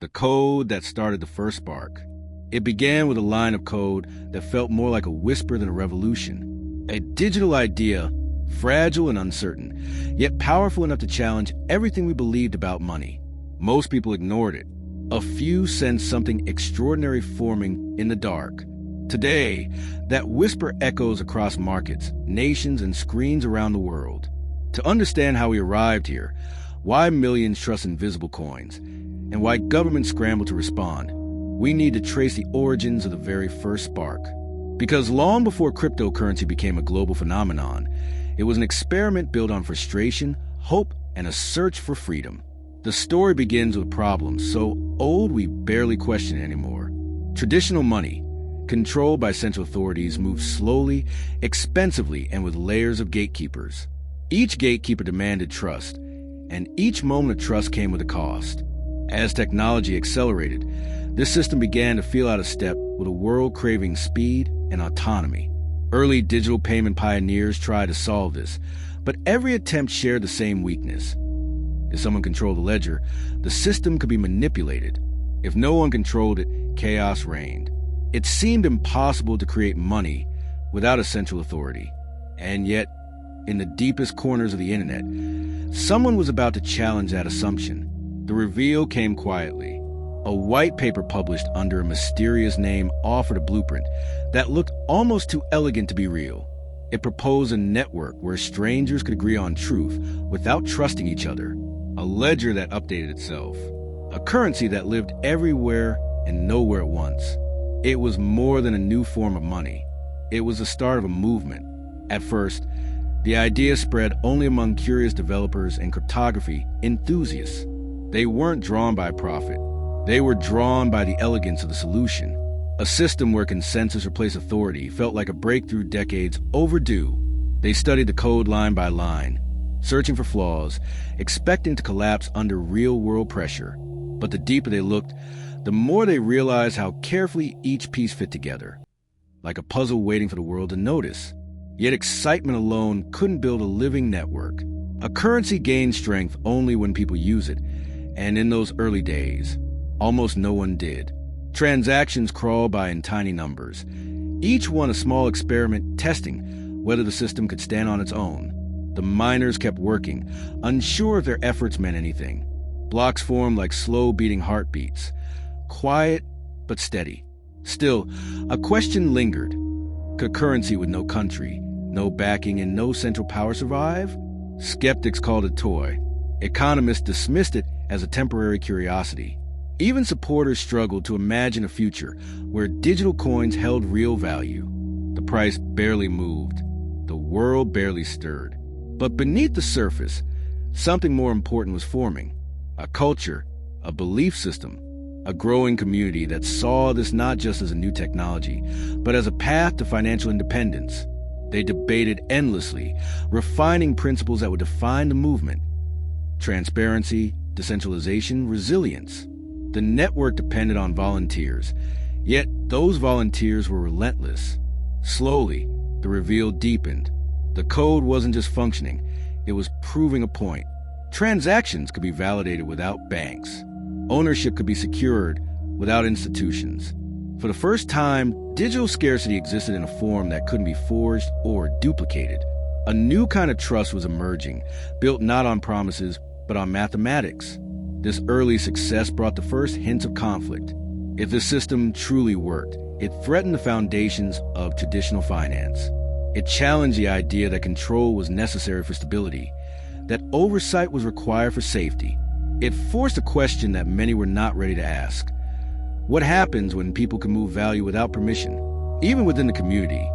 the code that started the first spark. It began with a line of code that felt more like a whisper than a revolution. A digital idea, fragile and uncertain, yet powerful enough to challenge everything we believed about money. Most people ignored it. A few sensed something extraordinary forming in the dark. Today, that whisper echoes across markets, nations, and screens around the world. To understand how we arrived here, why millions trust invisible coins, and why governments scramble to respond, we need to trace the origins of the very first spark. Because long before cryptocurrency became a global phenomenon, it was an experiment built on frustration, hope, and a search for freedom. The story begins with problems so old we barely question it anymore. Traditional money, controlled by central authorities, moved slowly, expensively, and with layers of gatekeepers. Each gatekeeper demanded trust, and each moment of trust came with a cost. As technology accelerated, this system began to feel out of step with a world craving speed and autonomy. Early digital payment pioneers tried to solve this, but every attempt shared the same weakness. If someone controlled the ledger, the system could be manipulated. If no one controlled it, chaos reigned. It seemed impossible to create money without a central authority. And yet, in the deepest corners of the internet, someone was about to challenge that assumption. The reveal came quietly. A white paper published under a mysterious name offered a blueprint that looked almost too elegant to be real. It proposed a network where strangers could agree on truth without trusting each other, a ledger that updated itself, a currency that lived everywhere and nowhere at once. It was more than a new form of money. It was the start of a movement. At first, the idea spread only among curious developers and cryptography enthusiasts. They weren't drawn by profit. They were drawn by the elegance of the solution. A system where consensus replaced authority felt like a breakthrough decades overdue. They studied the code line by line, searching for flaws, expecting to collapse under real-world pressure. But the deeper they looked, the more they realized how carefully each piece fit together, like a puzzle waiting for the world to notice. Yet excitement alone couldn't build a living network. A currency gains strength only when people use it, and in those early days, almost no one did. Transactions crawled by in tiny numbers, each one a small experiment testing whether the system could stand on its own. The miners kept working, unsure if their efforts meant anything. Blocks formed like slow-beating heartbeats, quiet but steady. Still, a question lingered. Could currency with no country, no backing, and no central power survive? Skeptics called it toy. Economists dismissed it as a temporary curiosity. Even supporters struggled to imagine a future where digital coins held real value. The price barely moved. The world barely stirred. But beneath the surface, something more important was forming. A culture, a belief system, a growing community that saw this not just as a new technology, but as a path to financial independence. They debated endlessly, refining principles that would define the movement. Transparency, decentralization, resilience. The network depended on volunteers, yet those volunteers were relentless. Slowly, the reveal deepened. The code wasn't just functioning, it was proving a point. Transactions could be validated without banks. Ownership could be secured without institutions. For the first time, digital scarcity existed in a form that couldn't be forged or duplicated. A new kind of trust was emerging, built not on promises, but on mathematics. This early success brought the first hints of conflict. If the system truly worked, it threatened the foundations of traditional finance. It challenged the idea that control was necessary for stability, that oversight was required for safety. It forced a question that many were not ready to ask. What happens when people can move value without permission? Even within the community,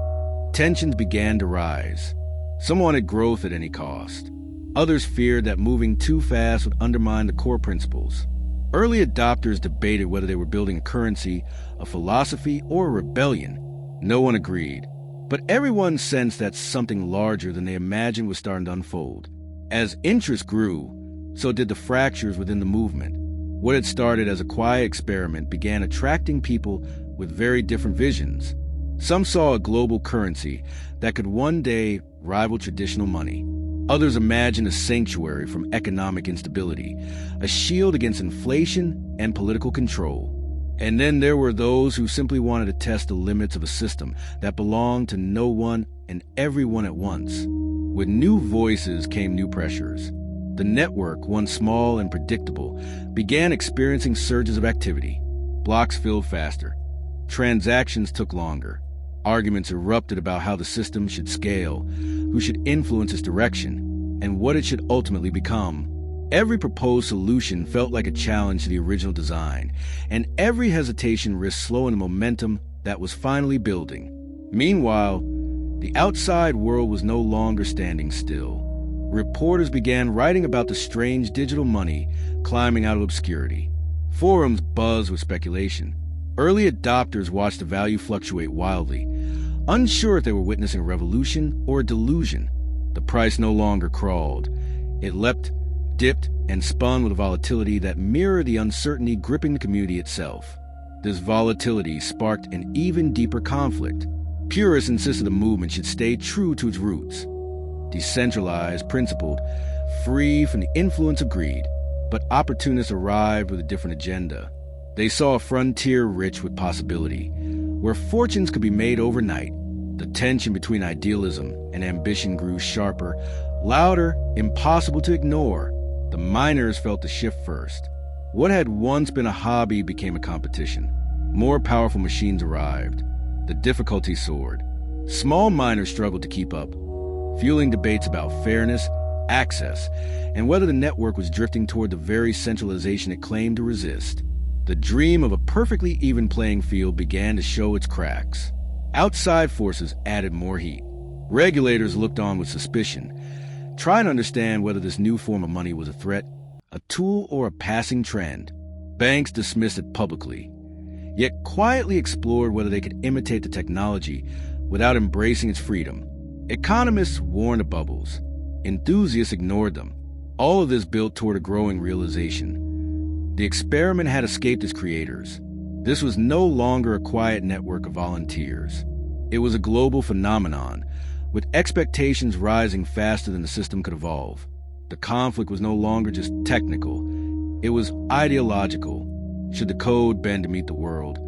tensions began to rise. Some wanted growth at any cost. Others feared that moving too fast would undermine the core principles. Early adopters debated whether they were building a currency, a philosophy, or a rebellion. No one agreed, but everyone sensed that something larger than they imagined was starting to unfold. As interest grew, so did the fractures within the movement. What had started as a quiet experiment began attracting people with very different visions. Some saw a global currency that could one day rival traditional money. Others imagined a sanctuary from economic instability, a shield against inflation and political control. And then there were those who simply wanted to test the limits of a system that belonged to no one and everyone at once. With new voices came new pressures. The network, once small and predictable, began experiencing surges of activity. Blocks filled faster. Transactions took longer. Arguments erupted about how the system should scale, who should influence its direction, and what it should ultimately become. Every proposed solution felt like a challenge to the original design, and every hesitation risked slowing the momentum that was finally building. Meanwhile, the outside world was no longer standing still. Reporters began writing about the strange digital money climbing out of obscurity. Forums buzzed with speculation. Early adopters watched the value fluctuate wildly, unsure if they were witnessing a revolution or a delusion. The price no longer crawled. It leapt, dipped, and spun with a volatility that mirrored the uncertainty gripping the community itself. This volatility sparked an even deeper conflict. Purists insisted the movement should stay true to its roots. Decentralized, principled, free from the influence of greed. But opportunists arrived with a different agenda. They saw a frontier rich with possibility, where fortunes could be made overnight. The tension between idealism and ambition grew sharper, louder, impossible to ignore. The miners felt the shift first. What had once been a hobby became a competition. More powerful machines arrived. The difficulty soared. Small miners struggled to keep up, fueling debates about fairness, access, and whether the network was drifting toward the very centralization it claimed to resist. The dream of a perfectly even playing field began to show its cracks. Outside forces added more heat. Regulators looked on with suspicion, trying to understand whether this new form of money was a threat, a tool, or a passing trend. Banks dismissed it publicly, yet quietly explored whether they could imitate the technology without embracing its freedom. Economists warned of bubbles. Enthusiasts ignored them. All of this built toward a growing realization. The experiment had escaped its creators. This was no longer a quiet network of volunteers. It was a global phenomenon, with expectations rising faster than the system could evolve. The conflict was no longer just technical. It was ideological. Should the code bend to meet the world,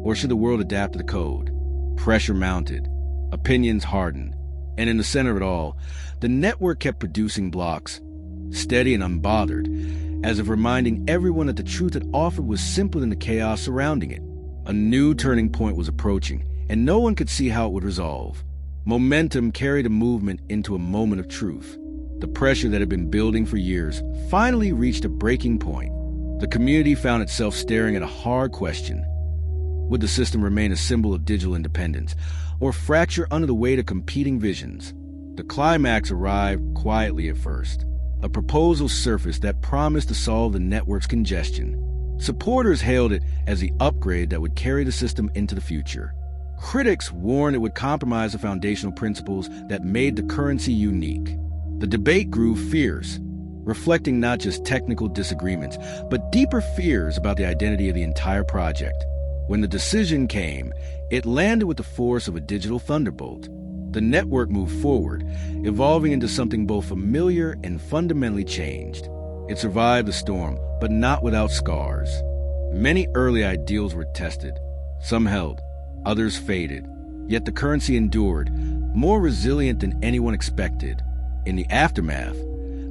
or should the world adapt to the code? Pressure mounted. Opinions hardened. And in the center of it all, the network kept producing blocks, steady and unbothered, as if reminding everyone that the truth it offered was simpler than the chaos surrounding it. A new turning point was approaching, and no one could see how it would resolve. Momentum carried a movement into a moment of truth. The pressure that had been building for years finally reached a breaking point. The community found itself staring at a hard question. Would the system remain a symbol of digital independence, or fracture under the weight of competing visions? The climax arrived quietly at first. A proposal surfaced that promised to solve the network's congestion. Supporters hailed it as the upgrade that would carry the system into the future. Critics warned it would compromise the foundational principles that made the currency unique. The debate grew fierce, reflecting not just technical disagreements, but deeper fears about the identity of the entire project. When the decision came, it landed with the force of a digital thunderbolt. The network moved forward, evolving into something both familiar and fundamentally changed. It survived the storm, but not without scars. Many early ideals were tested. Some held, others faded. Yet the currency endured, more resilient than anyone expected. In the aftermath,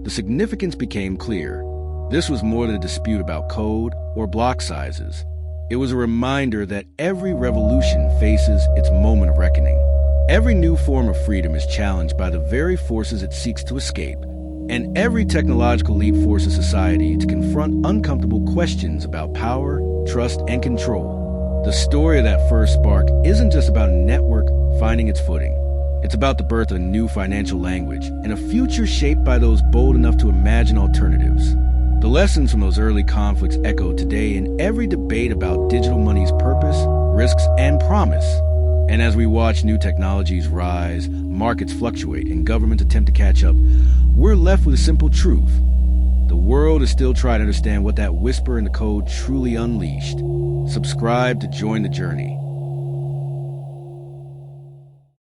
the significance became clear. This was more than a dispute about code or block sizes. It was a reminder that every revolution faces its moment of reckoning. Every new form of freedom is challenged by the very forces it seeks to escape, and every technological leap forces society to confront uncomfortable questions about power, trust, and control. The story of that first spark isn't just about a network finding its footing. It's about the birth of a new financial language and a future shaped by those bold enough to imagine alternatives. The lessons from those early conflicts echo today in every debate about digital money's purpose, risks, and promise. And as we watch new technologies rise, markets fluctuate, and governments attempt to catch up, we're left with a simple truth. The world is still trying to understand what that whisper in the code truly unleashed. Subscribe to join the journey.